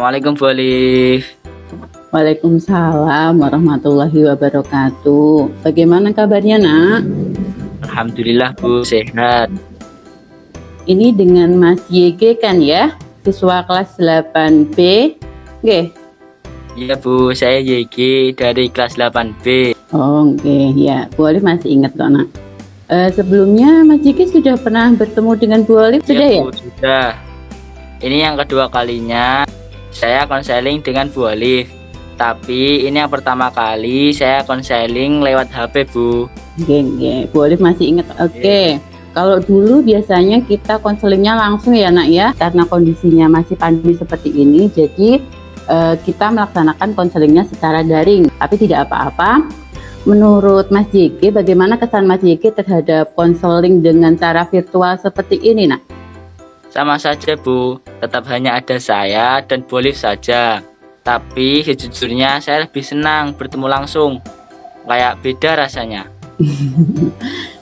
Assalamualaikum Bu Alif. Waalaikumsalam warahmatullahi wabarakatuh. Bagaimana kabarnya, Nak? Alhamdulillah Bu, sehat. Ini dengan Mas YG kan ya? Siswa kelas 8B. Oke. Iya Bu, saya YG dari kelas 8B. Oh, oke. Ya, Bu Alif masih ingat kok, Nak. Sebelumnya Mas YG sudah pernah bertemu dengan Bu Alif, sudah ya? Bu, sudah. Ini yang kedua kalinya saya konseling dengan Bu Alif. Tapi ini yang pertama kali saya konseling lewat HP Bu. Oke. Bu Alif masih ingat. Oke. Kalau dulu biasanya kita konselingnya langsung ya, Nak ya. Karena kondisinya masih pandemi seperti ini, jadi kita melaksanakan konselingnya secara daring. Tapi tidak apa-apa. Menurut Mas YG, bagaimana kesan Mas YG terhadap konseling dengan cara virtual seperti ini, Nak? Sama saja Bu, tetap hanya ada saya dan Bu Alif saja. Tapi sejujurnya saya lebih senang bertemu langsung. Kayak beda rasanya.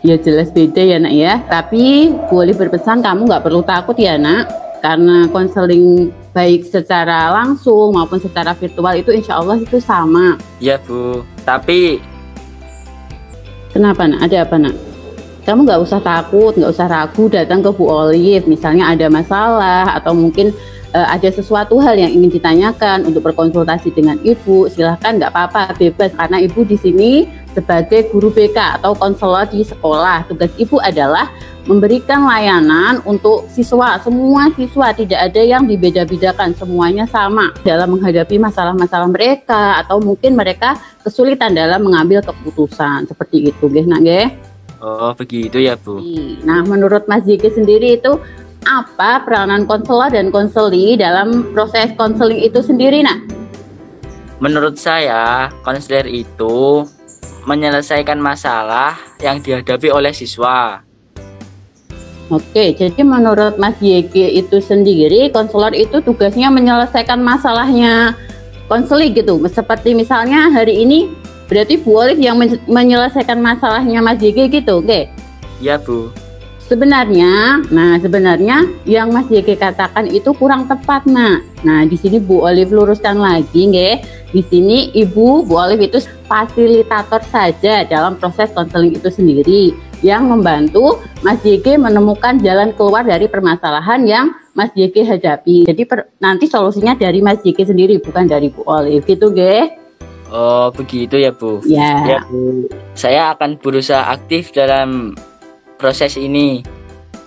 Ya jelas beda ya, Nak ya. Tapi Bu Alif berpesan kamu nggak perlu takut ya, Nak. Karena konseling baik secara langsung maupun secara virtual itu insya Allah itu sama. Ya Bu, tapi kenapa, Nak? Ada apa, Nak? Kamu nggak usah takut, nggak usah ragu datang ke Bu Alif. Misalnya ada masalah atau mungkin ada sesuatu hal yang ingin ditanyakan untuk berkonsultasi dengan Ibu, silahkan, nggak apa-apa, bebas, karena Ibu di sini sebagai guru BK atau konselor di sekolah. Tugas Ibu adalah memberikan layanan untuk siswa, semua siswa, tidak ada yang dibeda-bedakan, semuanya sama dalam menghadapi masalah-masalah mereka atau mungkin mereka kesulitan dalam mengambil keputusan, seperti itu, nggih, Nak, nggih? oh begitu ya Bu. Nah, menurut Mas YG sendiri itu apa peranan konselor dan konseli dalam proses konseling itu sendiri, Nak? Menurut saya, konselor itu menyelesaikan masalah yang dihadapi oleh siswa. Oke, jadi menurut Mas YG itu sendiri, konselor itu tugasnya menyelesaikan masalahnya konseli gitu. Seperti misalnya hari ini berarti Bu Alif yang menyelesaikan masalahnya Mas YG gitu, oke? Ya Bu. Sebenarnya yang Mas YG katakan itu kurang tepat, Nak. Nah, di sini Bu Alif luruskan lagi, nggih. Di sini Bu Alif itu fasilitator saja dalam proses konseling itu sendiri yang membantu Mas YG menemukan jalan keluar dari permasalahan yang Mas YG hadapi. Jadi nanti solusinya dari Mas YG sendiri, bukan dari Bu Alif, gitu, nggih. Oh, begitu ya Bu. Ya Bu. Saya akan berusaha aktif dalam proses ini,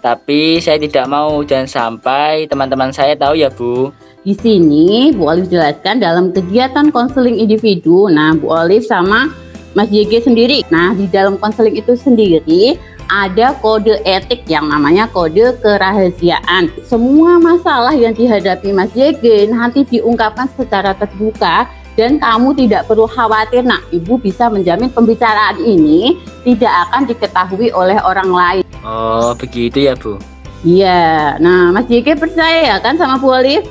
tapi saya tidak mau jangan sampai teman-teman saya tahu ya Bu. Di sini Bu Alif jelaskan dalam kegiatan konseling individu. Nah, Bu Alif sama Mas YG sendiri. Nah, di dalam konseling itu sendiri ada kode etik yang namanya kode kerahasiaan. Semua masalah yang dihadapi Mas YG nanti diungkapkan secara terbuka. Dan kamu tidak perlu khawatir, Nak. Ibu bisa menjamin pembicaraan ini tidak akan diketahui oleh orang lain. Oh, begitu ya Bu. Iya. Nah, Mas YG percaya kan sama Bu Alif?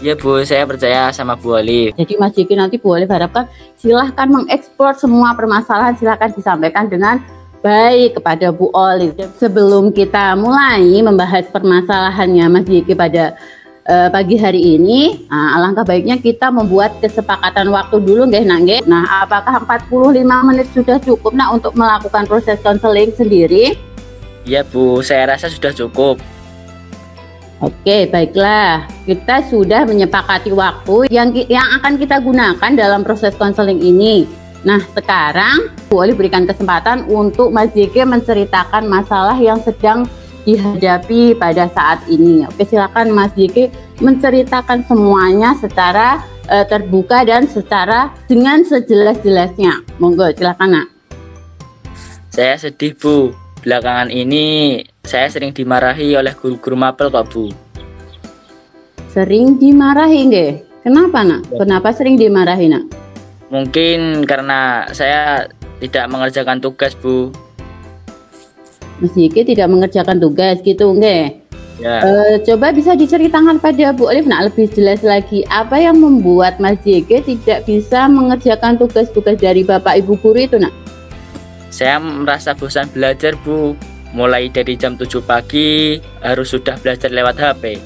Ya Bu, saya percaya sama Bu Alif. Jadi Mas YG nanti Bu Alif harapkan silahkan mengeksplor semua permasalahan, silahkan disampaikan dengan baik kepada Bu Alif. Sebelum kita mulai membahas permasalahannya Mas YG pada pagi hari ini, alangkah baiknya kita membuat kesepakatan waktu dulu, nggih, Nak, nggih. Nah, apakah 45 menit sudah cukup, Nak, untuk melakukan proses konseling sendiri? Ya Bu, saya rasa sudah cukup. Oke, baiklah. Kita sudah menyepakati waktu yang akan kita gunakan dalam proses konseling ini. Nah, sekarang boleh berikan kesempatan untuk Mas YG menceritakan masalah yang sedang dihadapi pada saat ini. Oke, silakan Mas YG menceritakan semuanya secara terbuka dan dengan sejelas-jelasnya. Monggo, silakan, Nak. Saya sedih Bu. Belakangan ini saya sering dimarahi oleh guru-guru mapel kok Bu. Sering dimarahi, nggih? Kenapa, Nak? Kenapa sering dimarahi, Nak? Mungkin karena saya tidak mengerjakan tugas Bu. Mas YG tidak mengerjakan tugas gitu, nggih? Ya. Coba bisa diceritakan pada Bu Alif, Nak, lebih jelas lagi apa yang membuat Mas YG tidak bisa mengerjakan tugas-tugas dari Bapak Ibu guru itu, Nak? Saya merasa bosan belajar Bu. Mulai dari jam 7 pagi harus sudah belajar lewat HP.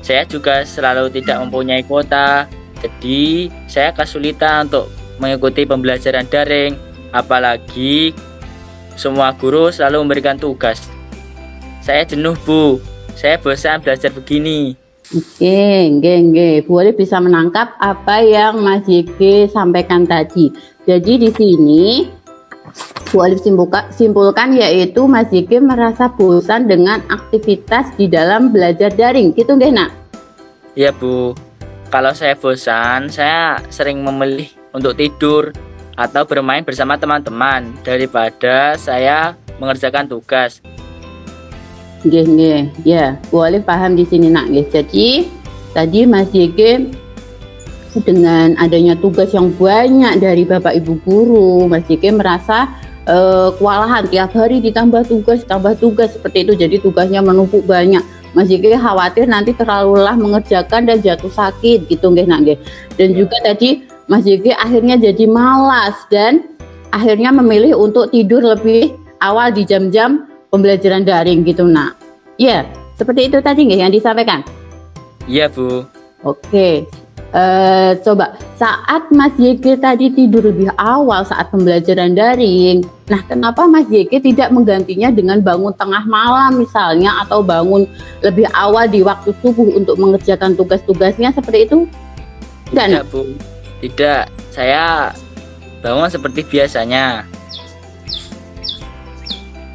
Saya juga selalu tidak mempunyai kuota, jadi saya kesulitan untuk mengikuti pembelajaran daring. Apalagi semua guru selalu memberikan tugas. Saya jenuh, Bu. Saya bosan belajar begini. Oke, boleh bisa menangkap apa yang Mas YG sampaikan tadi. Jadi di sini Bu Olive simpulkan yaitu Mas YG merasa bosan dengan aktivitas di dalam belajar daring, gitu nggih, Nak? Iya, Bu. Kalau saya bosan, saya sering memilih untuk tidur atau bermain bersama teman-teman daripada saya mengerjakan tugas. Nggih. Ya, Bu Olive paham di sini, Nak, nggih. Jadi tadi Mas YG dengan adanya tugas yang banyak dari Bapak Ibu guru, Mas YG merasa kewalahan, tiap hari ditambah tugas seperti itu, jadi tugasnya menumpuk banyak. Mas YG khawatir nanti terlalu lelah mengerjakan dan jatuh sakit, gitu nggih, Nak, nggih. Dan juga tadi Mas YG akhirnya jadi malas dan akhirnya memilih untuk tidur lebih awal di jam-jam pembelajaran daring, gitu, Nak. Iya, seperti itu tadi nggih yang disampaikan. Iya, Bu. Oke. Coba saat Mas YG tadi tidur lebih awal saat pembelajaran daring, nah kenapa Mas YG tidak menggantinya dengan bangun tengah malam misalnya, atau bangun lebih awal di waktu subuh untuk mengerjakan tugas-tugasnya seperti itu? Tidak, Bu. Tidak, saya bangun seperti biasanya.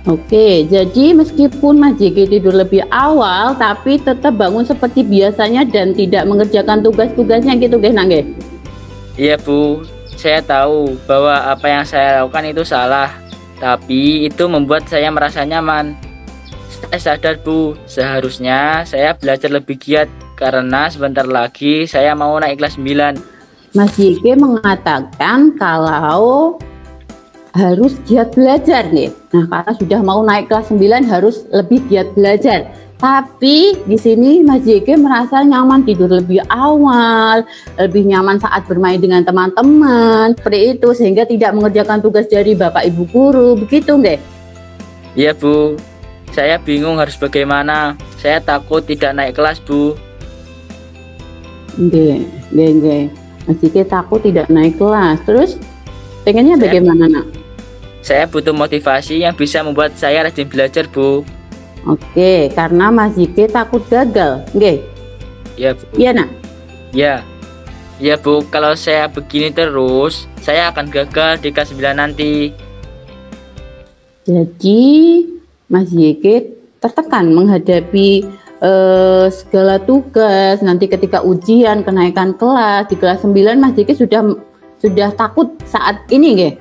Oke, jadi meskipun Mas YG tidur lebih awal, tapi tetap bangun seperti biasanya dan tidak mengerjakan tugas-tugasnya, gitu, Nak, nggih? Iya, Bu. Saya tahu bahwa apa yang saya lakukan itu salah, tapi itu membuat saya merasa nyaman. Saya sadar, Bu, seharusnya saya belajar lebih giat karena sebentar lagi saya mau naik kelas 9. Mas YG mengatakan kalau harus giat belajar nih. Nah, karena sudah mau naik kelas 9 harus lebih giat belajar. Tapi di sini Mas YG merasa nyaman tidur lebih awal, lebih nyaman saat bermain dengan teman-teman, seperti itu, sehingga tidak mengerjakan tugas dari Bapak Ibu guru, begitu nggih? Iya, Bu. Saya bingung harus bagaimana. Saya takut tidak naik kelas, Bu. Nggih. Mas YG takut tidak naik kelas. Terus pengennya bagaimana, Nak? Saya butuh motivasi yang bisa membuat saya rajin belajar, Bu. Oke, karena Mas YG takut gagal, nggih? Iya, Bu. Iya, Nak? Iya, Bu. Kalau saya begini terus, saya akan gagal di kelas 9 nanti. Jadi, Mas YG tertekan menghadapi segala tugas. Nanti ketika ujian, kenaikan kelas, di kelas 9 Mas YG sudah takut saat ini, nggih?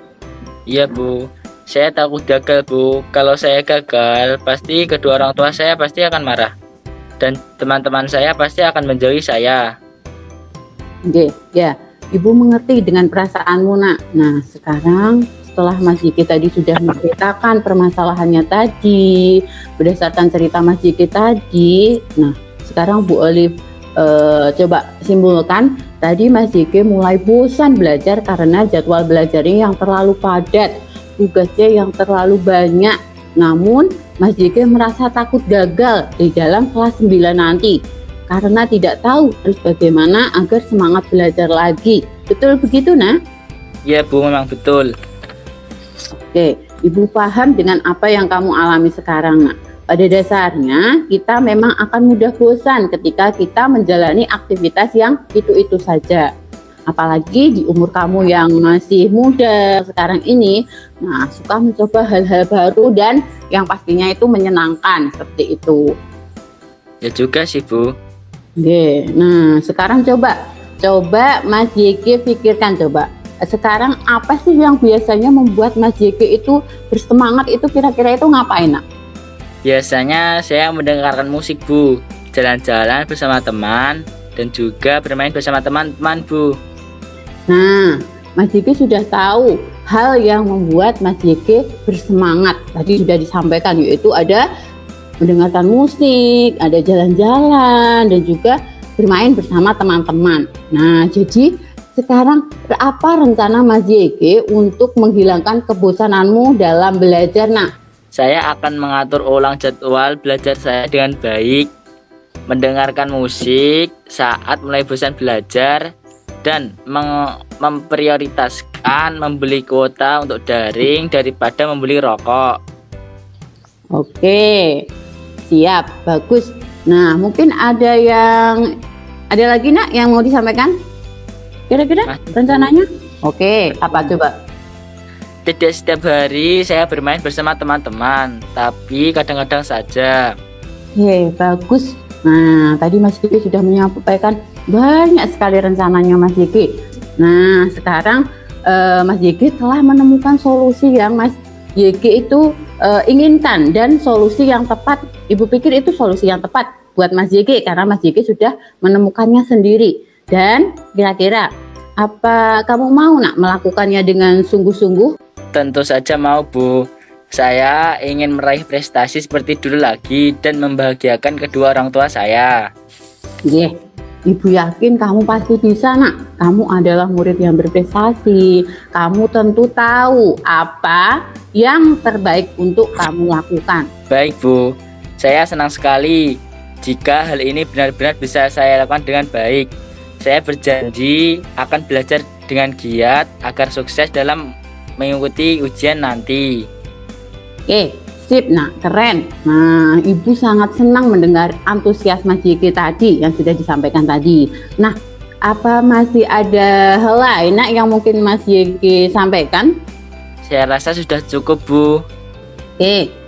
Iya, Bu. Saya takut gagal, Bu. Kalau saya gagal, pasti kedua orang tua saya pasti akan marah. Dan teman-teman saya pasti akan menjauhi saya. Oke, ya. Ibu mengerti dengan perasaanmu, Nak. Nah, sekarang setelah Mas YG tadi sudah menceritakan permasalahannya tadi, berdasarkan cerita Mas YG tadi, nah, sekarang Bu Olive coba simpulkan. Tadi Mas YG mulai bosan belajar karena jadwal belajarnya yang terlalu padat, tugasnya yang terlalu banyak. Namun Mas YG merasa takut gagal di dalam kelas 9 nanti karena tidak tahu harus bagaimana agar semangat belajar lagi. Betul begitu, Nak? Iya, Bu, memang betul. Oke, Ibu paham dengan apa yang kamu alami sekarang, Nak. Pada dasarnya, kita memang akan mudah bosan ketika kita menjalani aktivitas yang itu-itu saja. Apalagi di umur kamu yang masih muda sekarang ini, nah, suka mencoba hal-hal baru dan yang pastinya itu menyenangkan, seperti itu. Ya juga sih, Bu. Oke, nah sekarang coba Mas YG pikirkan coba. Sekarang apa sih yang biasanya membuat Mas YG itu bersemangat, itu kira-kira itu ngapain, Nak? Biasanya saya mendengarkan musik, Bu, jalan-jalan bersama teman, dan juga bermain bersama teman-teman, Bu. Nah, Mas YG sudah tahu hal yang membuat Mas YG bersemangat. Tadi sudah disampaikan, yaitu ada mendengarkan musik, ada jalan-jalan, dan juga bermain bersama teman-teman. Nah, jadi sekarang apa rencana Mas YG untuk menghilangkan kebosananmu dalam belajar, Nak? Saya akan mengatur ulang jadwal belajar saya dengan baik. mendengarkan musik saat mulai bosan belajar, dan memprioritaskan membeli kuota untuk daring daripada membeli rokok. Oke, siap, bagus. Nah, mungkin ada lagi nak yang mau disampaikan? Kira-kira rencananya? Oke, apa coba? Tidak setiap hari saya bermain bersama teman-teman, tapi kadang-kadang saja. Bagus. Nah, tadi Mas Diki sudah menyampaikan banyak sekali rencananya Mas Diki. Nah, sekarang Mas Diki telah menemukan solusi yang Mas Diki itu inginkan, dan solusi yang tepat. Ibu pikir itu solusi yang tepat buat Mas Diki karena Mas Diki sudah menemukannya sendiri. Dan kira-kira apa kamu mau nak melakukannya dengan sungguh-sungguh? Tentu saja mau, Bu. Saya ingin meraih prestasi seperti dulu lagi dan membahagiakan kedua orang tua saya. Ibu yakin kamu pasti bisa nak. Kamu adalah murid yang berprestasi. Kamu tentu tahu apa yang terbaik untuk kamu lakukan. Baik, Bu. Saya senang sekali jika hal ini benar-benar bisa saya lakukan dengan baik. Saya berjanji akan belajar dengan giat agar sukses dalam mengikuti ujian nanti. Sip, nah keren. Nah, Ibu sangat senang mendengar antusias Mas Diki tadi yang sudah disampaikan tadi. Nah, apa masih ada hal lain nak yang mungkin Mas Diki sampaikan? Saya rasa sudah cukup, Bu.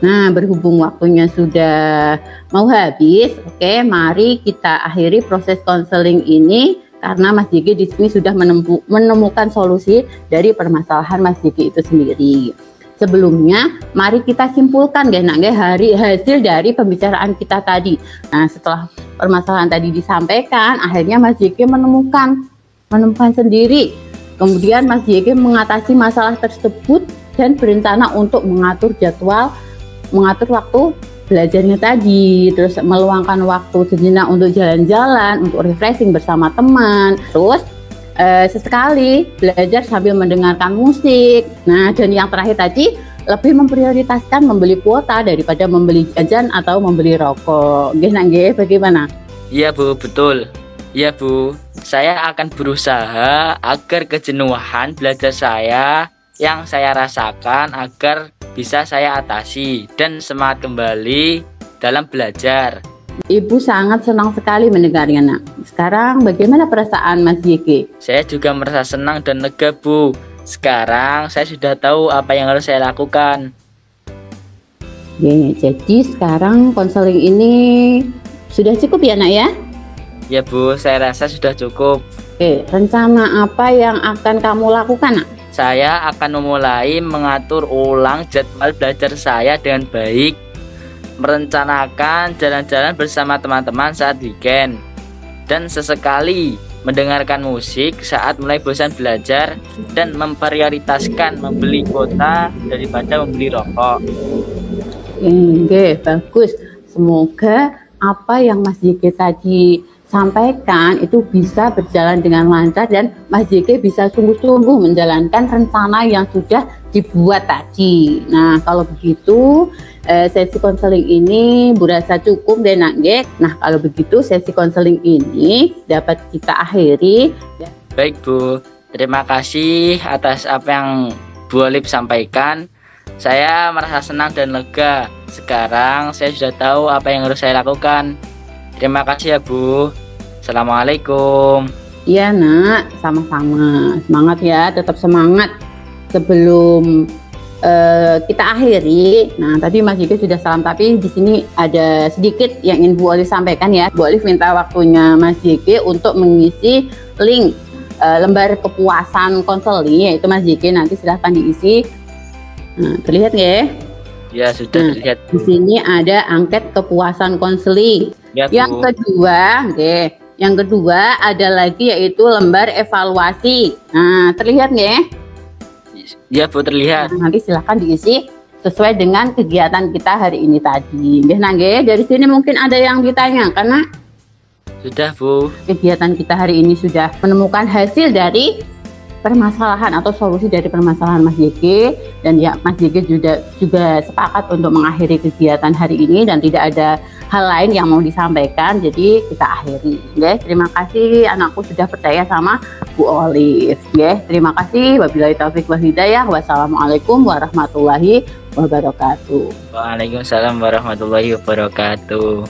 Nah berhubung waktunya sudah mau habis, mari kita akhiri proses konseling ini karena Mas Diki di sini sudah menemukan solusi dari permasalahan Mas Diki itu sendiri. Sebelumnya, mari kita simpulkan hasil dari pembicaraan kita tadi. Nah, setelah permasalahan tadi disampaikan, akhirnya Mas Diki menemukan sendiri. Kemudian Mas Diki mengatasi masalah tersebut dan berencana untuk mengatur waktu belajarnya tadi, terus meluangkan waktu sejenak untuk jalan-jalan, untuk refreshing bersama teman, terus sesekali belajar sambil mendengarkan musik. Nah, dan yang terakhir tadi lebih memprioritaskan membeli kuota daripada membeli jajan atau membeli rokok. Bagaimana? Iya, Bu, betul. Iya, Bu. Saya akan berusaha agar kejenuhan belajar saya yang saya rasakan agar bisa saya atasi dan semangat kembali dalam belajar. Ibu sangat senang sekali mendengarnya, nak. Sekarang bagaimana perasaan Mas Diki? Saya juga merasa senang dan lega, Bu. Sekarang saya sudah tahu apa yang harus saya lakukan. Jadi sekarang konseling ini sudah cukup ya, nak ya? Ya, Bu, saya rasa sudah cukup. Rencana apa yang akan kamu lakukan, nak? Saya akan memulai mengatur ulang jadwal belajar saya dengan baik, merencanakan jalan-jalan bersama teman-teman saat weekend, dan sesekali mendengarkan musik saat mulai bosan belajar, dan memprioritaskan membeli kuota daripada membeli rokok. Bagus. Semoga apa yang Mas Diki tadi sampaikan itu bisa berjalan dengan lancar dan Mas Diki bisa sungguh-sungguh menjalankan rencana yang sudah dibuat tadi. Nah, kalau begitu sesi konseling ini berasa cukup deh, nak. Nah, kalau begitu sesi konseling ini dapat kita akhiri. Baik, Bu. Terima kasih atas apa yang Bu Olip sampaikan. Saya merasa senang dan lega. Sekarang saya sudah tahu apa yang harus saya lakukan. Terima kasih ya, Bu. Assalamualaikum. Iya, nak, sama-sama. Semangat ya, tetap semangat. Sebelum kita akhiri, nah tadi Mas Diki sudah salam, tapi di sini ada sedikit yang ingin Bu Olip sampaikan ya. Bu Olip minta waktunya Mas Diki untuk mengisi link lembar kepuasan konseling, yaitu Mas Diki nanti silahkan diisi. Nah, terlihat nggak? Ya, sudah terlihat. Di sini ada angket kepuasan konseling. Ya, Yang kedua ada lagi yaitu lembar evaluasi. Nah, terlihat nggak? Ya, Bu, terlihat. Nah, nanti silahkan diisi sesuai dengan kegiatan kita hari ini tadi. Dari sini mungkin ada yang ditanya karena sudah, Bu. Kegiatan kita hari ini sudah menemukan hasil dari permasalahan atau solusi dari permasalahan Mas Diki, dan ya Mas Diki juga sepakat untuk mengakhiri kegiatan hari ini dan tidak ada hal lain yang mau disampaikan, jadi kita akhiri. Guys, terima kasih anakku sudah percaya sama Bu Olive. Guys, terima kasih. Wabillahi taufik wal hidayah. Wassalamualaikum warahmatullahi wabarakatuh. Waalaikumsalam warahmatullahi wabarakatuh.